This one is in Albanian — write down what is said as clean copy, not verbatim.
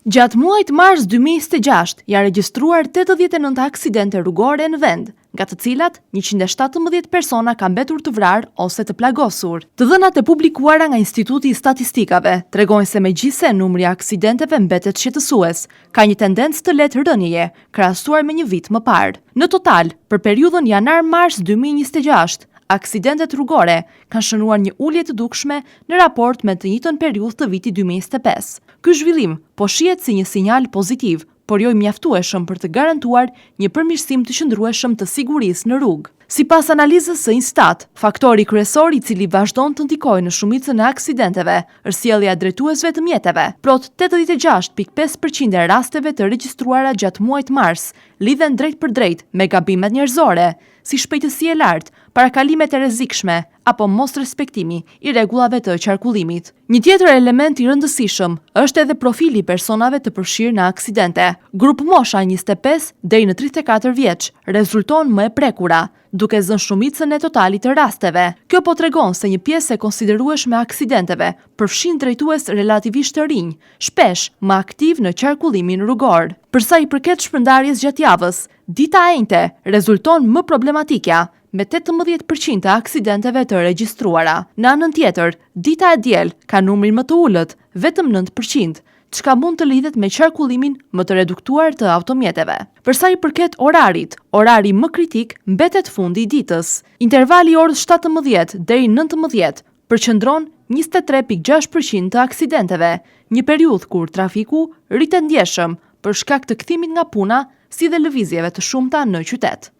Gjatë muajit mars 2026 janë regjistruar 89 aksidente rrugore në vend, nga të cilat 117 persona kanë mbetur të vrarë ose të plagosur. Të dhënat e publikuara nga Instituti i Statistikave tregojnë se megjithse numri i aksidenteve mbetet shqetësues, ka një tendencë të lehtë rënjeje krahasuar me një vit më parë. Në total, për periudhën janar-mars 2026, aksidentet rrugore kanë shënuar një ulje të dukshme në raport me të njëjtën periudhë të vitit 2025. Ky zhvillim po shihet si një sinjal pozitiv, por jo i mjaftueshëm për të garantuar një përmirësim të qëndrueshëm të sigurisë në rrugë. Sipas analizës së Instat, faktori kryesor i cili vazhdon të ndikojë në shumicën e aksidenteve është sjellja e drejtuesve të mjeteve. Plot 86.5% e rasteve të regjistruara gjatë muajit mars lidhen drejt për drejt me gabimet njerëzore, si shpejtësi e lartë, parakalimet e rrezikshme apo mos respektimi i rregullave të qarkullimit. Një tjetër element i rëndësishëm është edhe profili i personave të përfshirë në aksidente. Grup mosha 25 deri në 34 vjeç rezulton më e prekura, duke zënë shumicën e totalit të rasteve. Kjo po tregon se një pjesë e konsiderueshme e aksidenteve përfshin drejtues relativisht të rinj, shpesh më aktiv në qarkullimin rrugor. Për sa i përket shpërndarjes gjatë javës, dita e njëjte rezulton më problematike, me 18% të aksidenteve të regjistruara. Në anën tjetër, dita e diel ka numrin më të ulët, vetëm 9%, çka mund të lidhet me qarkullimin më të reduktuar të automjeteve. Për sa i përket orarit, orari më kritik mbetet fundi i ditës. Intervali orës 17 deri 19 përqendron 23.6% të aksidenteve, një periudhë kur trafiku rritet ndjeshëm për shkak të kthimit nga puna si dhe lëvizjeve të shumta në qytet.